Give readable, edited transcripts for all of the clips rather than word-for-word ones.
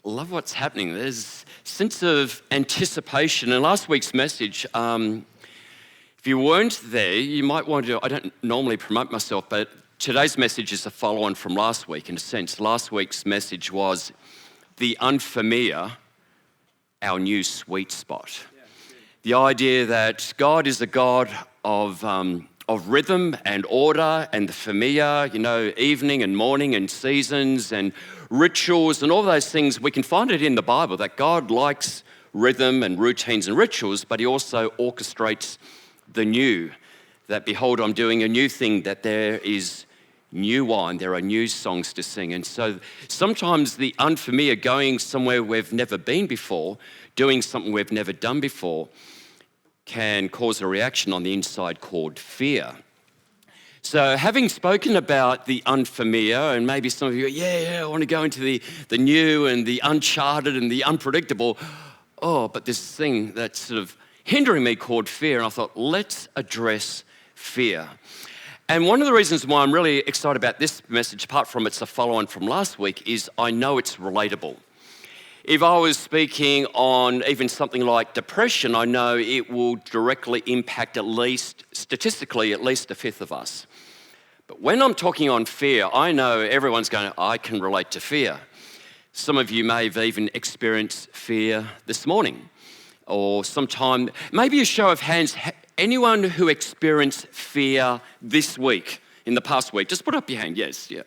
love what's happening. There's a sense of anticipation. In last week's message, if you weren't there, you might want to, I don't normally promote myself, but today's message is a follow-on from last week, in a sense. Last week's message was the unfamiliar, our new sweet spot. The idea that God is a God of rhythm and order and the familiar, evening and morning and seasons and rituals and all those things. We can find it in the Bible that God likes rhythm and routines and rituals, but he also orchestrates the new. That, behold, I'm doing a new thing, that there is new wine, there are new songs to sing. And so sometimes the unfamiliar, going somewhere we've never been before, doing something we've never done before, can cause a reaction on the inside called fear. So having spoken about the unfamiliar, and maybe some of you go, I want to go into the new and the uncharted and the unpredictable. But this thing that's sort of hindering me called fear. And I thought, let's address fear. And one of the reasons why I'm really excited about this message, apart from it's a follow-on from last week, is I know it's relatable. If I was speaking on even something like depression, I know it will directly impact statistically, at least a fifth of us. But when I'm talking on fear, I know everyone's going, I can relate to fear. Some of you may have even experienced fear this morning or sometime. Maybe a show of hands, anyone who experienced fear this week, in the past week, just put up your hand. Yes, yeah.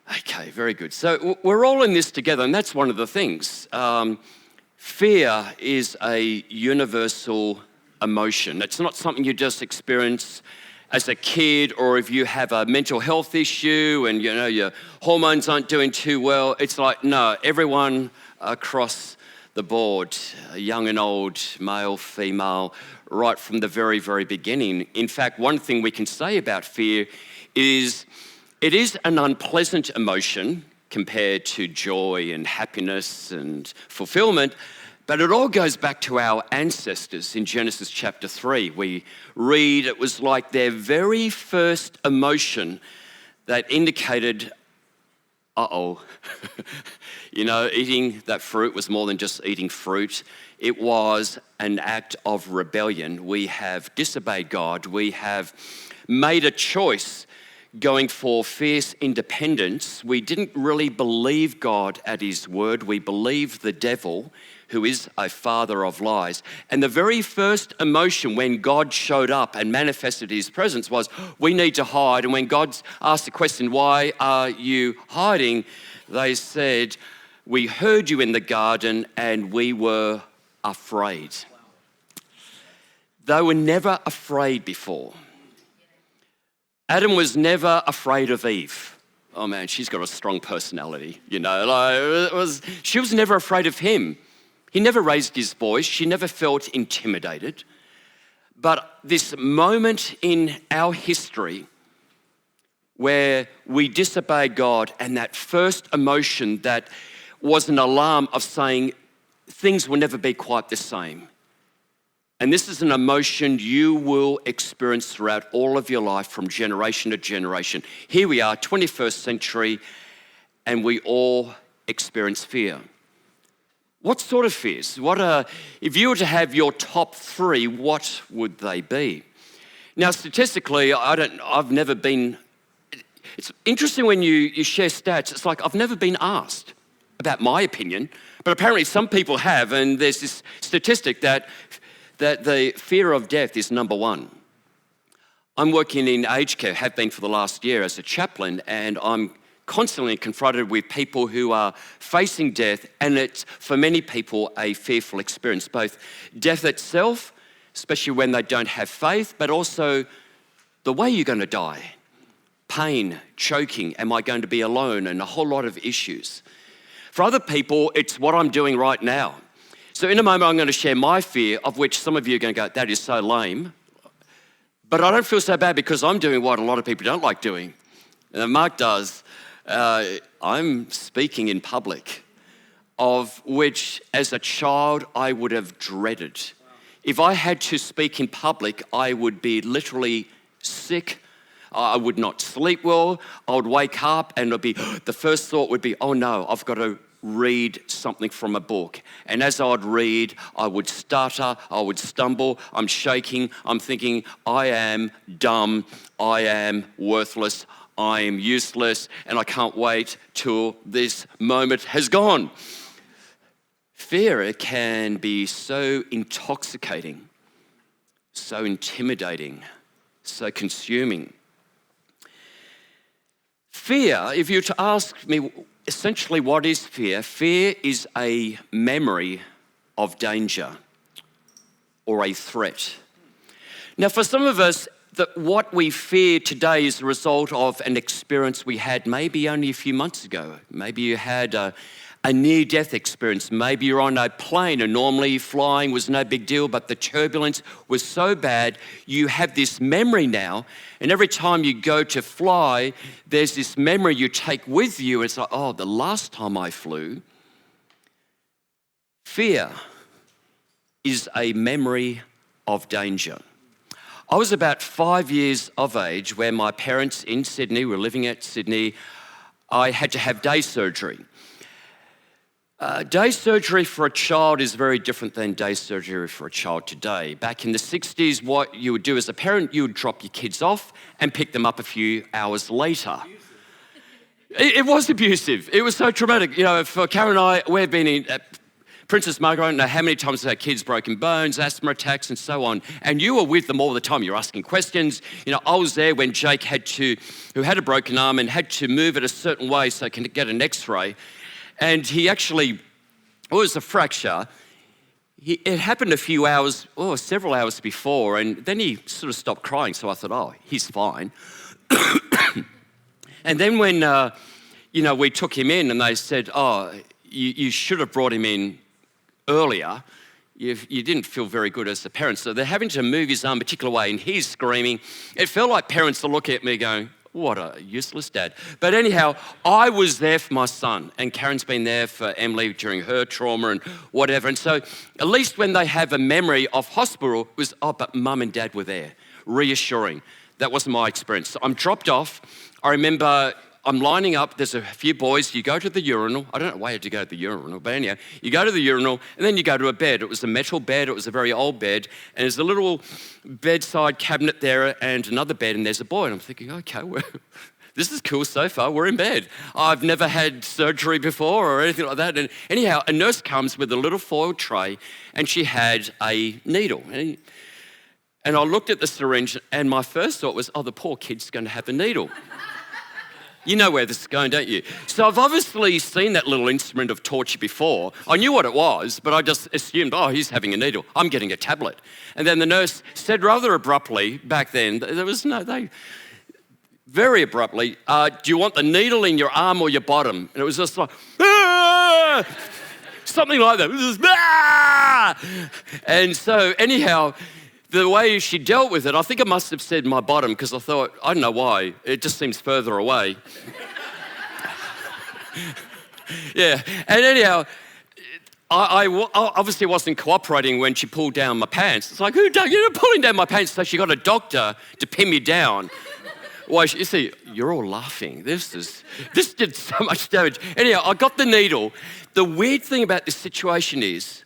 Okay, very good. So we're all in this together, and that's one of the things. Fear is a universal emotion. It's not something you just experience as a kid, or if you have a mental health issue and your hormones aren't doing too well. It's like, no, everyone across the board, young and old, male, female, right from the very, very beginning. In fact, one thing we can say about fear is it is an unpleasant emotion compared to joy and happiness and fulfillment, but it all goes back to our ancestors. In Genesis chapter 3, we read it was like their very first emotion that indicated, eating that fruit was more than just eating fruit. It was an act of rebellion. We have disobeyed God. We have made a choice going for fierce independence. We didn't really believe God at his word. We believed the devil, who is a father of lies. And the very first emotion when God showed up and manifested his presence was, we need to hide. And when God asked the question, why are you hiding? They said, we heard you in the garden and we were afraid. They were never afraid before. Adam was never afraid of Eve. Oh man, she's got a strong personality, she was never afraid of him. He never raised his voice. She never felt intimidated. But this moment in our history where we disobeyed God, and that first emotion that was an alarm of saying things will never be quite the same. And this is an emotion you will experience throughout all of your life from generation to generation. Here we are, 21st century, and we all experience fear. What sort of fears? If you were to have your top three, what would they be? Now, statistically, I've never been, it's interesting when you share stats, it's like I've never been asked about my opinion, but apparently some people have, and there's this statistic that the fear of death is number one. I'm working in aged care, have been for the last year as a chaplain, and I'm constantly confronted with people who are facing death, and it's, for many people, a fearful experience. Both death itself, especially when they don't have faith, but also the way you're going to die. Pain, choking, am I going to be alone, and a whole lot of issues. For other people, it's what I'm doing right now. So in a moment, I'm going to share my fear, of which some of you are going to go, that is so lame. But I don't feel so bad because I'm doing what a lot of people don't like doing. And Mark does. I'm speaking in public, of which as a child I would have dreaded. If I had to speak in public, I would be literally sick. I would not sleep well. I would wake up and the first thought would be, oh no, I've got to read something from a book. And as I'd read, I would stutter, I would stumble, I'm shaking, I'm thinking, I am dumb, I am worthless, I am useless, and I can't wait till this moment has gone. Fear can be so intoxicating, so intimidating, so consuming. Fear, if you were to ask me, essentially what is fear? Fear is a memory of danger or a threat. Now, for some of us, what we fear today is the result of an experience we had maybe only a few months ago. Maybe you had a near-death experience. Maybe you're on a plane and normally flying was no big deal, but the turbulence was so bad, you have this memory now, and every time you go to fly, there's this memory you take with you. It's like, oh, the last time I flew. Fear is a memory of danger. I was about 5 years of age where my parents in Sydney, were living at Sydney, I had to have day surgery. Day surgery for a child is very different than day surgery for a child today. Back in the 60s, what you would do as a parent, you would drop your kids off and pick them up a few hours later. It was abusive. It was so traumatic. You know, for Karen and I, we've been in Princess Margaret, I don't know how many times our kids broken bones, asthma attacks, and so on. And you were with them all the time. You're asking questions. You know, I was there when Jake who had a broken arm and had to move it a certain way so he can get an X-ray. And he actually, it was a fracture. It happened a few hours, several hours before, and then he sort of stopped crying. So I thought, oh, he's fine. And then when, we took him in and they said, oh, you should have brought him in earlier. You didn't feel very good as a parent. So they're having to move his arm a particular way and he's screaming. It felt like parents are looking at me going, what a useless dad. But anyhow, I was there for my son, and Karen's been there for Emily during her trauma and whatever. And so at least when they have a memory of hospital, it was, but mum and dad were there, reassuring. That wasn't my experience. So I'm dropped off. I remember I'm lining up, there's a few boys, you go to the urinal. I don't know why you had to go to the urinal, but anyhow, you go to the urinal and then you go to a bed. It was a metal bed, it was a very old bed, and there's a little bedside cabinet there and another bed, and there's a boy. And I'm thinking, okay, well, this is cool so far, we're in bed. I've never had surgery before or anything like that. And anyhow, a nurse comes with a little foil tray and she had a needle. And I looked at the syringe and my first thought was, the poor kid's going to have a needle. You know where this is going, don't you? So I've obviously seen that little instrument of torture before. I knew what it was, but I just assumed, he's having a needle. I'm getting a tablet. And then the nurse said rather abruptly, back then, very abruptly, do you want the needle in your arm or your bottom? And it was just like, something like that. It was just, And so anyhow, the way she dealt with it, I think I must have said my bottom because I thought, I don't know why, it just seems further away. Yeah, and anyhow, I obviously wasn't cooperating when she pulled down my pants. It's like, you're pulling down my pants, so she got a doctor to pin me down. Why? You see, you're all laughing. This did so much damage. Anyhow, I got the needle. The weird thing about this situation is,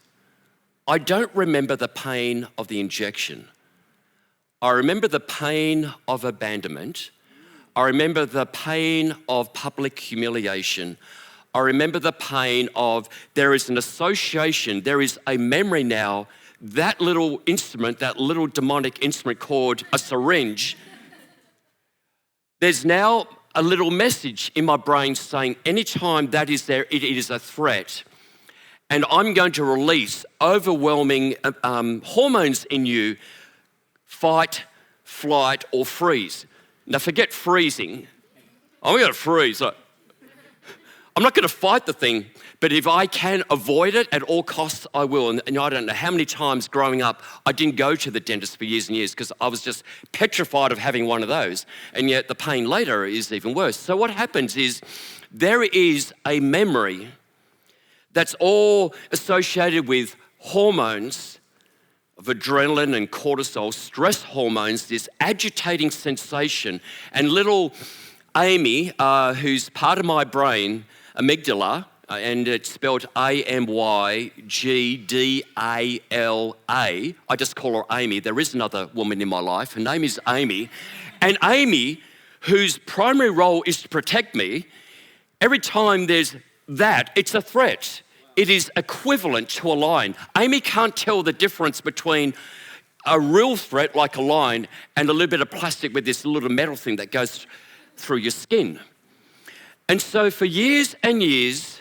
I don't remember the pain of the injection. I remember the pain of abandonment. I remember the pain of public humiliation. I remember the pain of there is an association, there is a memory now, that little instrument, that little demonic instrument called a syringe, there's now a little message in my brain saying anytime that is there, it is a threat. And I'm going to release overwhelming hormones in you, fight, flight, or freeze. Now forget freezing. I'm going to freeze. I'm not going to fight the thing, but if I can avoid it at all costs, I will. And I don't know how many times growing up, I didn't go to the dentist for years and years because I was just petrified of having one of those. And yet the pain later is even worse. So what happens is there is a memory that's all associated with hormones of adrenaline and cortisol, stress hormones, this agitating sensation. And little Amy, who's part of my brain, amygdala, and it's spelled Amygdala. I just call her Amy. There is another woman in my life. Her name is Amy. And Amy, whose primary role is to protect me, every time there's that, it's a threat. It is equivalent to a lion. Amy can't tell the difference between a real threat like a lion and a little bit of plastic with this little metal thing that goes through your skin. And so for years and years,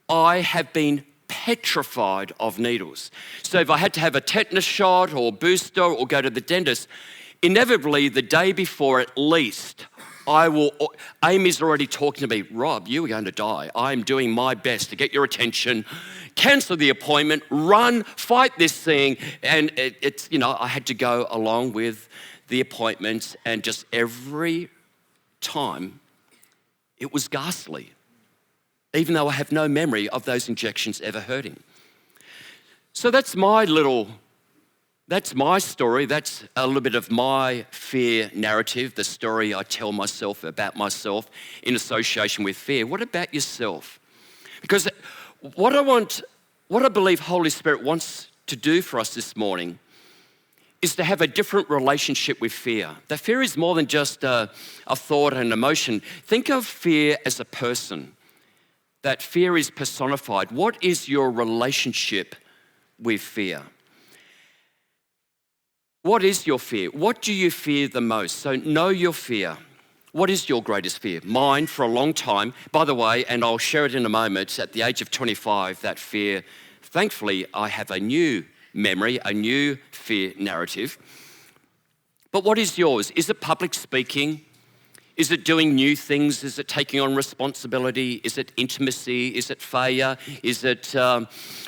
I have been petrified of needles. So if I had to have a tetanus shot or booster or go to the dentist, inevitably the day before at least, Amy's already talking to me, Rob, you are going to die. I'm doing my best to get your attention, cancel the appointment, run, fight this thing. And it's, I had to go along with the appointments, and just every time it was ghastly, even though I have no memory of those injections ever hurting. So that's my story. That's a little bit of my fear narrative, the story I tell myself about myself in association with fear. What about yourself? Because what I believe Holy Spirit wants to do for us this morning is to have a different relationship with fear. That fear is more than just a thought and an emotion. Think of fear as a person. That fear is personified. What is your relationship with fear? What is your fear? What do you fear the most? So know your fear. What is your greatest fear? Mine for a long time, by the way, and I'll share it in a moment, at the age of 25, that fear, thankfully, I have a new memory, a new fear narrative. But what is yours? Is it public speaking? Is it doing new things? Is it taking on responsibility? Is it intimacy? Is it failure? Is it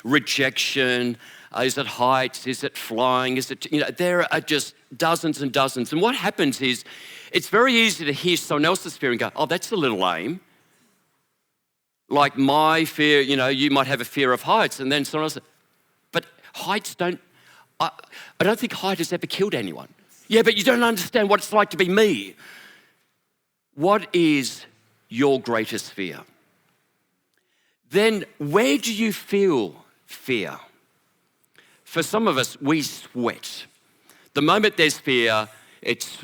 rejection? Is it heights? Is it flying? Is it, there are just dozens and dozens. And what happens is, it's very easy to hear someone else's fear and go, oh, that's a little lame. Like my fear, you might have a fear of heights, and then someone else, but heights I don't think height has ever killed anyone. Yeah, but you don't understand what it's like to be me. What is your greatest fear? Then where do you feel fear? For some of us, we sweat. The moment there's fear, it's,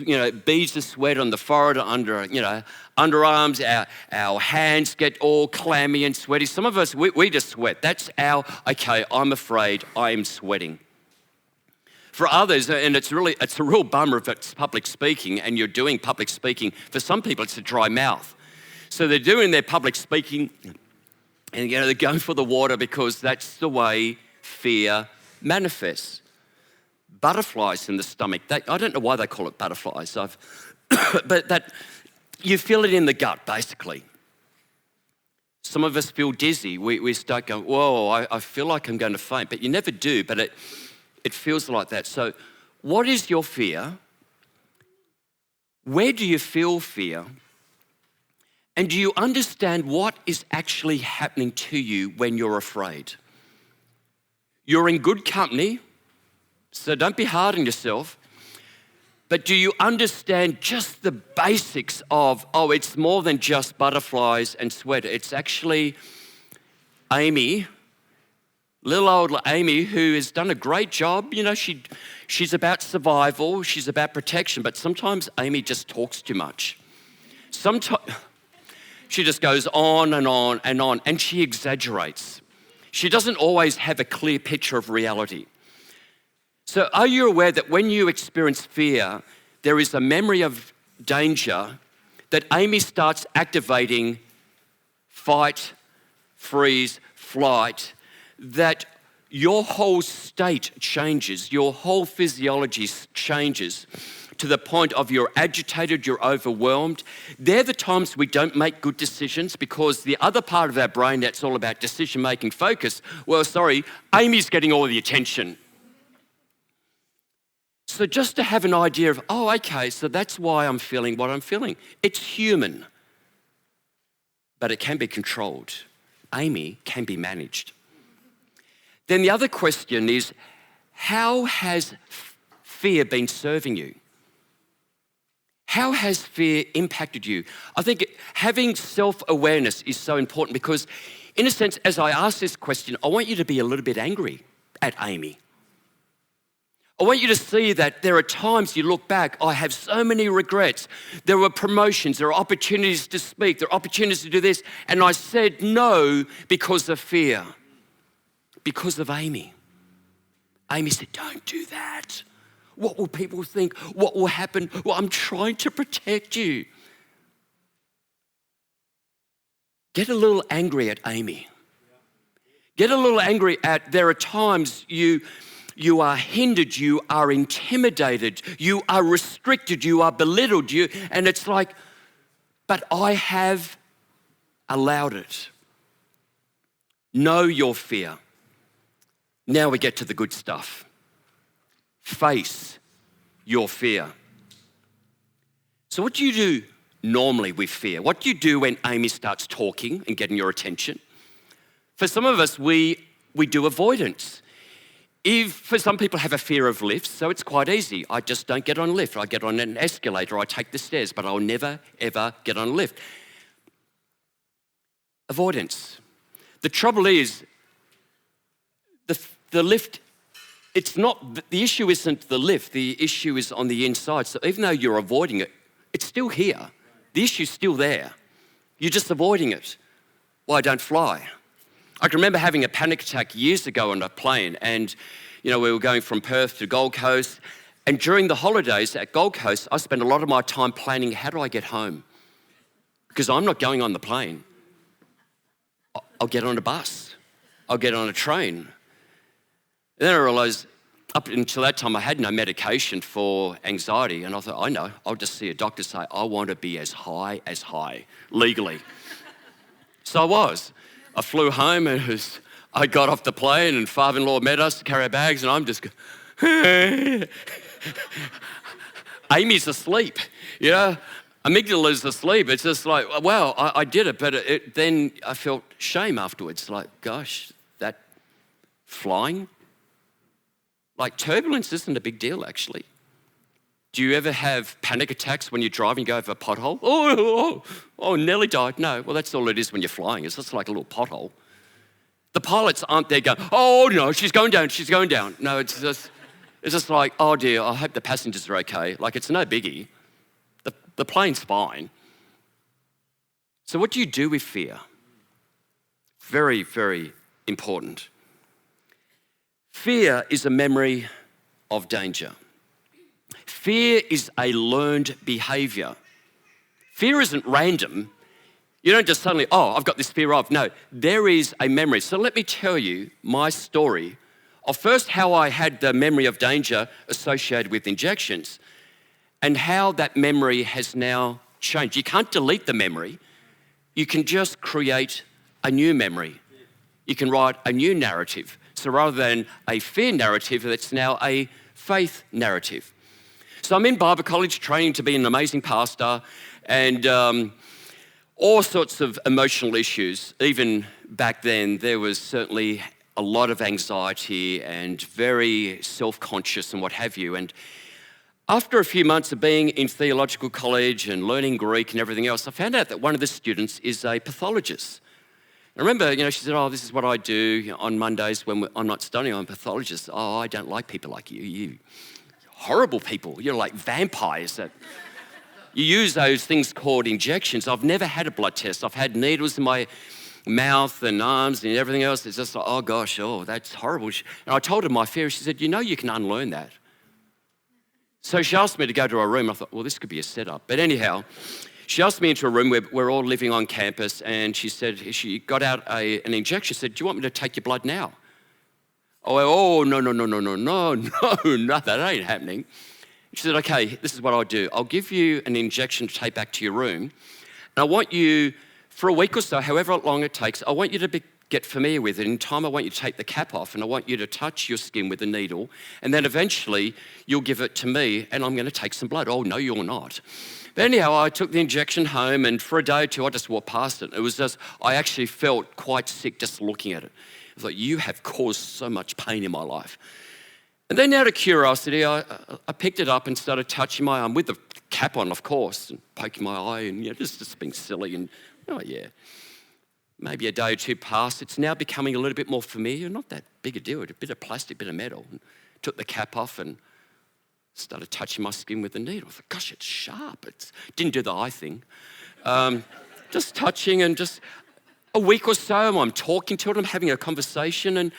beads of sweat on the forehead, underarms, our hands get all clammy and sweaty. Some of us, we just sweat. That's okay, I'm afraid, I am sweating. For others, and it's a real bummer if it's public speaking and you're doing public speaking. For some people, it's a dry mouth. So they're doing their public speaking and they're going for the water because that's the way fear manifests. Butterflies in the stomach. I don't know why they call it butterflies. But that you feel it in the gut, basically. Some of us feel dizzy. We start going, whoa, I feel like I'm going to faint. But you never do, but it feels like that. So what is your fear? Where do you feel fear? And do you understand what is actually happening to you when you're afraid? You're in good company, so don't be hard on yourself. But do you understand just the basics of, it's more than just butterflies and sweat. It's actually Amy, little old Amy, who has done a great job. She's about survival, she's about protection, but sometimes Amy just talks too much. Sometimes she just goes on and on and on, and she exaggerates. She doesn't always have a clear picture of reality. So are you aware that when you experience fear, there is a memory of danger that Amy starts activating fight, freeze, flight, that your whole state changes, your whole physiology changes to the point of you're agitated, you're overwhelmed. They're the times we don't make good decisions because the other part of our brain that's all about decision-making focus, Amy's getting all the attention. So just to have an idea of, so that's why I'm feeling what I'm feeling. It's human, but it can be controlled. Amy can be managed. Then the other question is, how has fear been serving you? How has fear impacted you? I think having self-awareness is so important because In a sense, as I ask this question, I want you to be a little bit angry at Amy. I want you to see that there are times you look back, I have so many regrets. There were promotions, there are opportunities to speak, there are opportunities to do this, and I said no because of fear, because of Amy. Amy said, don't do that. What will people think? What will happen? Well, I'm trying to protect you. Get a little angry at Amy. Get a little angry at, there are times you are hindered, you are intimidated, you are restricted, you are belittled, and it's like, but I have allowed it. Know your fear. Now we get to the good stuff. Face your fear. So what do you do normally with fear? What do you do when Amy starts talking and getting your attention? For some of us, we do avoidance. For some people have a fear of lifts, so it's quite easy. I just don't get on a lift. I get on an escalator, I take the stairs, but I'll never, ever get on a lift. Avoidance. The trouble is, the lift, the issue isn't the lift, the issue is on the inside. So even though you're avoiding it, it's still here. The issue's still there. You're just avoiding it. Well, I don't fly. I can remember having a panic attack years ago on a plane, and we were going from Perth to Gold Coast, and during the holidays at Gold Coast, I spent a lot of my time planning, how do I get home? Because I'm not going on the plane. I'll get on a bus. I'll get on a train. And then I realised, up until that time, I had no medication for anxiety, and I thought, I know, I'll just see a doctor say, I want to be as high, legally. So I was. I flew home, and I got off the plane, and father-in-law met us to carry our bags, and I'm just Amy's asleep, amygdala's asleep. It's just like, wow, I did it, but then I felt shame afterwards, like, gosh, that flying? Like, turbulence isn't a big deal, actually. Do you ever have panic attacks when you're driving, you go over a pothole? Oh, nearly died. No, well, that's all it is when you're flying. It's just like a little pothole. The pilots aren't there going, oh, no, she's going down. No, it's just like, oh, dear, I hope the passengers are okay. Like, it's no biggie. The plane's fine. So what do you do with fear? Very, very important. Fear is a memory of danger. Fear is a learned behaviour. Fear isn't random. You don't just suddenly, I've got this fear of. No, there is a memory. So let me tell you my story of first how I had the memory of danger associated with injections and how that memory has now changed. You can't delete the memory. You can just create a new memory. You can write a new narrative. So rather than a fear narrative, it's now a faith narrative. So I'm in Bible college training to be an amazing pastor, and all sorts of emotional issues. Even back then, there was certainly a lot of anxiety and very self-conscious and what have you. And after a few months of being in theological college and learning Greek and everything else, I found out that one of the students is a pathologist. I remember, she said, this is what I do on Mondays when I'm not studying. I'm a pathologist. Oh, I don't like people like you. You horrible people. You're like vampires. You use those things called injections. I've never had a blood test. I've had needles in my mouth and arms and everything else. It's just like, oh gosh, that's horrible. And I told her my fear. She said, you can unlearn that. So she asked me to go to her room. I thought, well, this could be a setup. But anyhow, she asked me into a room where we're all living on campus, and she said, she got out an injection. She said, do you want me to take your blood now? No, that ain't happening. She said, okay, this is what I'll do. I'll give you an injection to take back to your room, and I want you, for a week or so, however long it takes, I want you to get familiar with it. In time, I want you to take the cap off, and I want you to touch your skin with the needle, and then eventually you'll give it to me, and I'm going to take some blood. Oh, no, you're not. But anyhow, I took the injection home, and for a day or two, I just walked past it. It was just, I actually felt quite sick just looking at it. I was like, you have caused so much pain in my life. And then out of curiosity, I picked it up and started touching my arm with the cap on, of course, and poking my eye and just being silly and, oh yeah. maybe a day or two passed. It's now becoming a little bit more familiar. Not that big a deal. A bit of plastic, bit of metal. And took the cap off and started touching my skin with the needle. I thought, gosh, it's sharp. Didn't do the eye thing. Just touching, and just a week or so, I'm talking to it, I'm having a conversation. And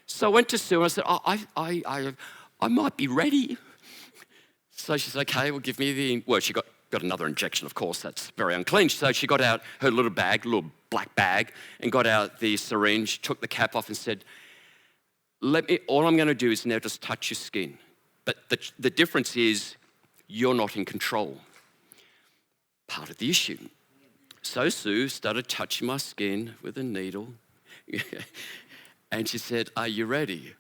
so I went to Sue and I said, I might be ready. So she said, okay, well, give me she got another injection, of course, that's very unclean. So she got out her little black bag, and got out the syringe, took the cap off and said, all I'm going to do is now just touch your skin. But the difference is you're not in control. Part of the issue. So Sue started touching my skin with a needle. And she said, are you ready?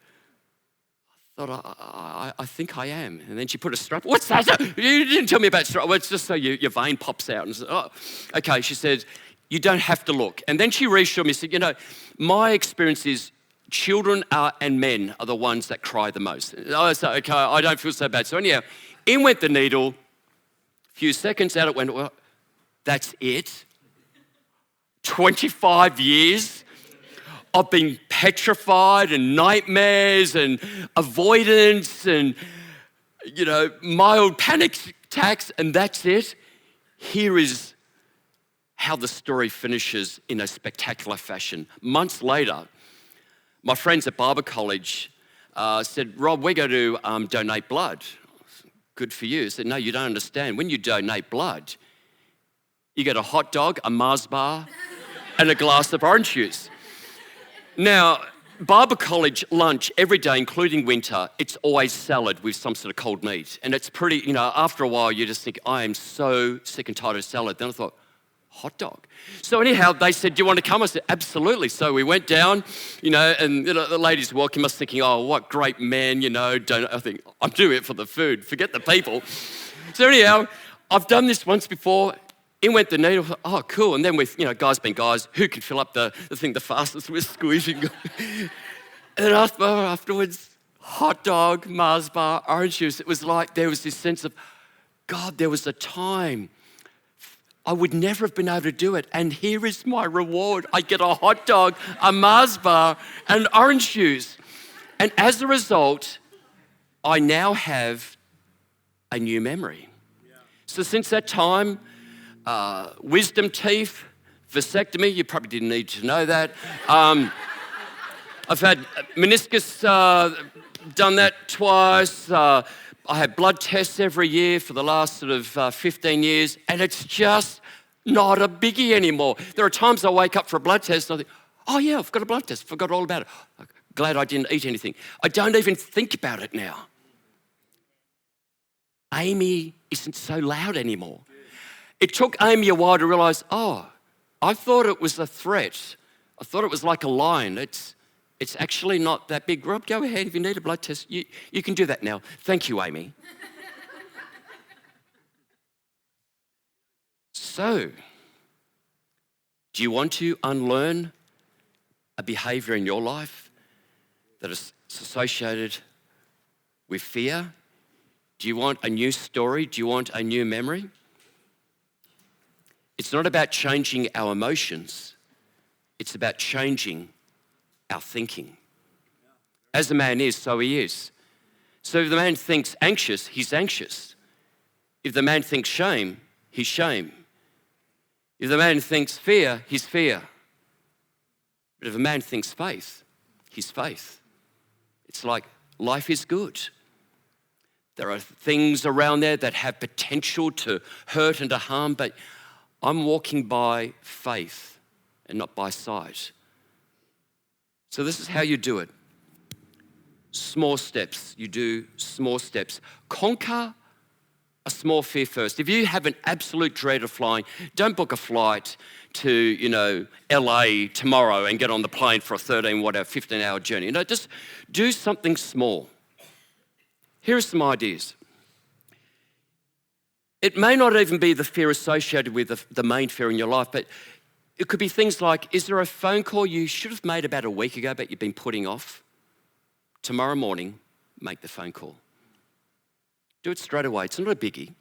I thought, I think I am. And then she put a strap. What's that? You didn't tell me about strap. Well, it's just so your vein pops out. And said, oh, okay. She said, you don't have to look. And then she reassured me, said, my experience is children and men are the ones that cry the most. I said, okay, I don't feel so bad. So anyhow, in went the needle. A few seconds out it went, well, that's it. 25 years. I've been petrified and nightmares and avoidance and, mild panic attacks, and that's it. Here is how the story finishes in a spectacular fashion. Months later, my friends at Bible College said, Rob, we're going to donate blood. Good for you. I said, no, you don't understand. When you donate blood, you get a hot dog, a Mars bar, and a glass of orange juice. Now, Bible College lunch every day, including winter, it's always salad with some sort of cold meat. And it's pretty, after a while you just think, I am so sick and tired of salad. Then I thought, hot dog. So anyhow, they said, do you want to come? I said, absolutely. So we went down, and the ladies welcomed us thinking, oh, what great man, I think, I'm doing it for the food, forget the people. So anyhow, I've done this once before. In went the needle, oh, cool. And then with, guys being guys, who could fill up the thing the fastest with squeezing? And afterwards, hot dog, Mars bar, orange juice. It was like there was this sense of, God, there was a time I would never have been able to do it. And here is my reward. I get a hot dog, a Mars bar, and orange juice. And as a result, I now have a new memory. So since that time, wisdom teeth, vasectomy, you probably didn't need to know that. I've had meniscus done that twice. I have blood tests every year for the last sort of 15 years, and it's just not a biggie anymore. There are times I wake up for a blood test and I think, oh yeah, I've got a blood test, forgot all about it. Glad I didn't eat anything. I don't even think about it now. Amy isn't so loud anymore. It took Amy a while to realise, oh, I thought it was a threat. I thought it was like a lion. It's actually not that big. Rob, go ahead. If you need a blood test, you can do that now. Thank you, Amy. So, do you want to unlearn a behaviour in your life that is associated with fear? Do you want a new story? Do you want a new memory? It's not about changing our emotions. It's about changing our thinking. As the man is, so he is. So if the man thinks anxious, he's anxious. If the man thinks shame, he's shame. If the man thinks fear, he's fear. But if a man thinks faith, he's faith. It's like life is good. There are things around there that have potential to hurt and to harm, but I'm walking by faith and not by sight. So this is how you do it. Small steps. You do small steps. Conquer a small fear first. If you have an absolute dread of flying, don't book a flight to, LA tomorrow and get on the plane for a 15-hour journey. Just do something small. Here are some ideas. It may not even be the fear associated with the main fear in your life, but it could be things like, is there a phone call you should have made about a week ago but you've been putting off? Tomorrow morning, make the phone call. Do it straight away. It's not a biggie.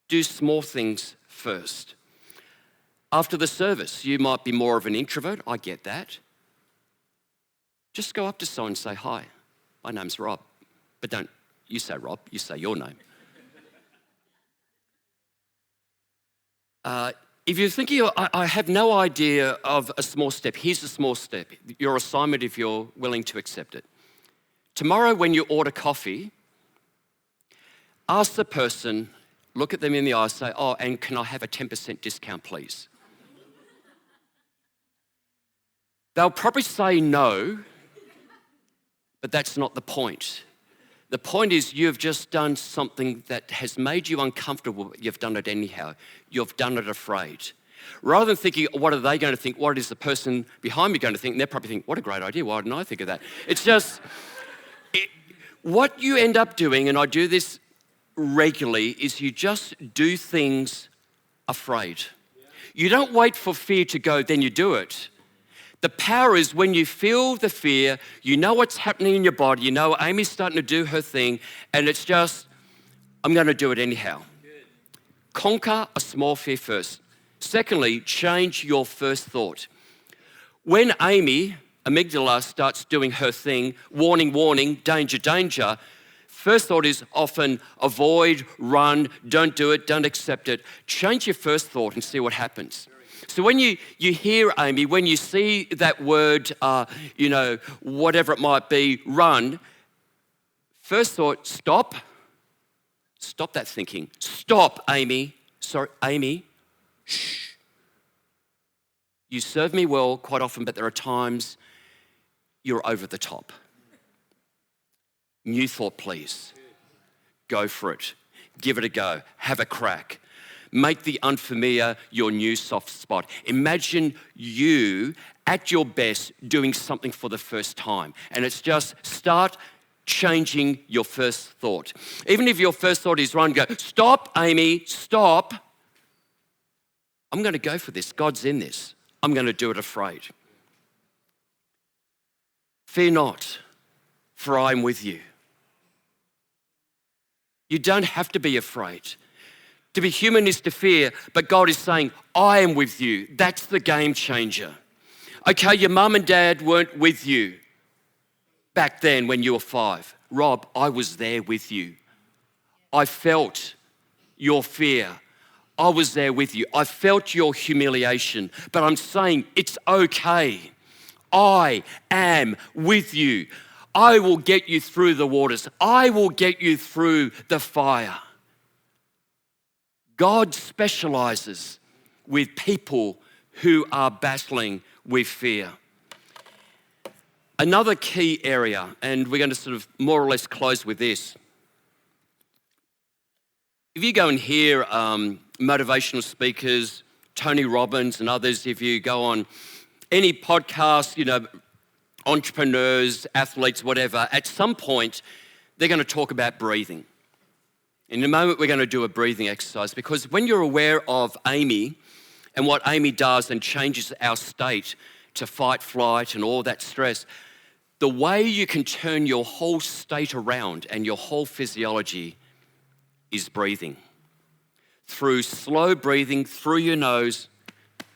Do small things first. After the service, you might be more of an introvert. I get that. Just go up to someone and say, hi, my name's Rob. But don't you say Rob, you say your name. If you're thinking, I have no idea of a small step, here's a small step. Your assignment if you're willing to accept it. Tomorrow when you order coffee, ask the person, look at them in the eye, say, oh, and can I have a 10% discount, please? They'll probably say no, but that's not the point. The point is you've just done something that has made you uncomfortable, but you've done it anyhow. You've done it afraid. Rather than thinking, what are they going to think? What is the person behind me going to think? And they're probably thinking, what a great idea. Why didn't I think of that? It's just, what you end up doing, and I do this regularly, is you just do things afraid. You don't wait for fear to go, then you do it. The power is when you feel the fear, you know what's happening in your body, you know Amy's starting to do her thing, and it's just, I'm going to do it anyhow. Good. Conquer a small fear first. Secondly, change your first thought. When Amy, amygdala, starts doing her thing, warning, warning, danger, danger, first thought is often avoid, run, don't do it, don't accept it. Change your first thought and see what happens. So when you hear Amy, when you see that word, whatever it might be, run, first thought, stop. Stop that thinking. Stop, Amy. Sorry, Amy. Shh. You serve me well quite often, but there are times you're over the top. New thought, please. Go for it. Give it a go. Have a crack. Make the unfamiliar your new soft spot. Imagine you at your best doing something for the first time. And it's just start changing your first thought. Even if your first thought is run, go, stop, Amy, stop. I'm going to go for this. God's in this. I'm going to do it afraid. Fear not, for I am with you. You don't have to be afraid. To be human is to fear, but God is saying, I am with you. That's the game changer. Okay, your mum and dad weren't with you back then when you were 5. Rob, I was there with you. I felt your fear. I was there with you. I felt your humiliation, but I'm saying it's okay. I am with you. I will get you through the waters. I will get you through the fire. God specializes with people who are battling with fear. Another key area, and we're going to sort of more or less close with this. If you go and hear motivational speakers, Tony Robbins and others, if you go on any podcast, entrepreneurs, athletes, whatever, at some point, they're going to talk about breathing. In a moment, we're going to do a breathing exercise because when you're aware of Amy and what Amy does and changes our state to fight, flight, and all that stress, the way you can turn your whole state around and your whole physiology is breathing. Through slow breathing, through your nose,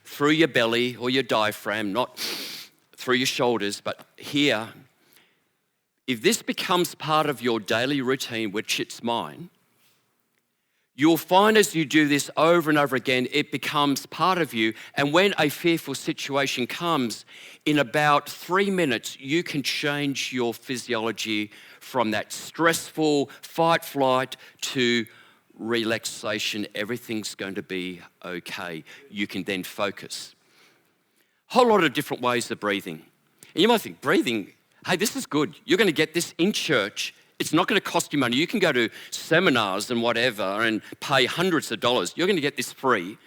through your belly or your diaphragm, not through your shoulders, but here. If this becomes part of your daily routine, which it's mine, you'll find as you do this over and over again, it becomes part of you. And when a fearful situation comes, in about 3 minutes, you can change your physiology from that stressful fight, flight to relaxation. Everything's going to be okay. You can then focus. Whole lot of different ways of breathing. And you might think, breathing, hey, this is good. You're going to get this in church. It's not going to cost you money. You can go to seminars and whatever and pay hundreds of dollars. You're going to get this free.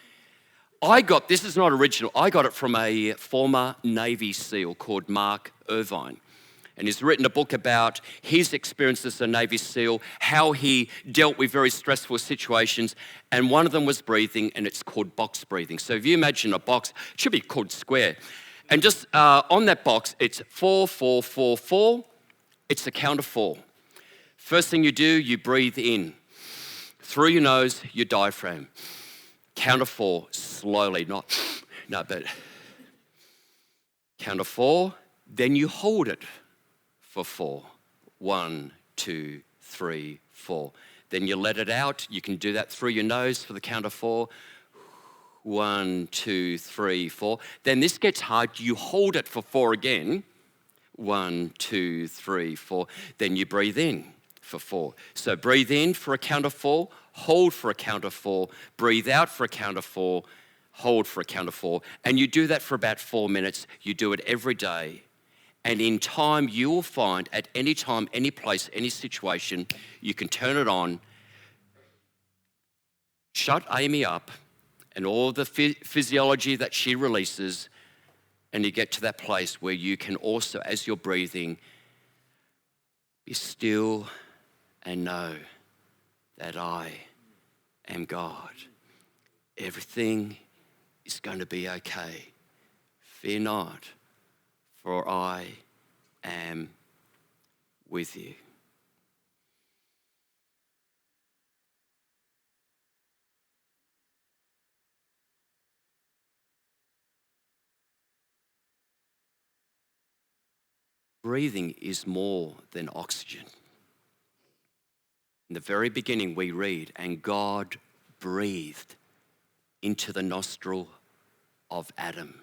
This is not original. I got it from a former Navy SEAL called Mark Irvine. And he's written a book about his experience as a Navy SEAL, how he dealt with very stressful situations. And one of them was breathing, and it's called box breathing. So if you imagine a box, it should be called square. And just on that box, it's 4, 4, 4, 4. It's a count of 4. First thing you do, you breathe in. Through your nose, your diaphragm. Count of 4, slowly, not No, but count of 4, then you hold it for 4. 1, 2, 3, 4. Then you let it out. You can do that through your nose for the count of 4. 1, 2, 3, 4. Then this gets hard. You hold it for 4 again. 1, 2, 3, 4. Then you breathe in for 4. So breathe in for a count of 4, hold for a count of 4, breathe out for a count of 4, hold for a count of 4. And you do that for about 4 minutes. You do it every day. And in time, you will find at any time, any place, any situation, you can turn it on, shut Amy up, and all the physiology that she releases, and you get to that place where you can also, as you're breathing, be still and know that I am God. Everything is going to be okay. Fear not, for I am with you. Breathing is more than oxygen. In the very beginning, we read, and God breathed into the nostril of Adam.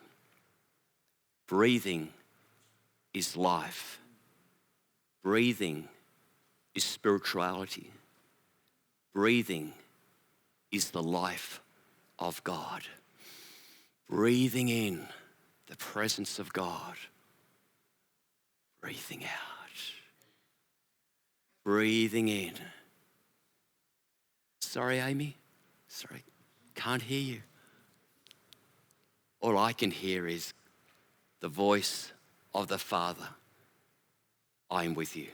Breathing is life. Breathing is spirituality. Breathing is the life of God. Breathing in the presence of God. Breathing out. Breathing in. Sorry, Amy. Sorry, can't hear you. All I can hear is the voice of the Father. I am with you.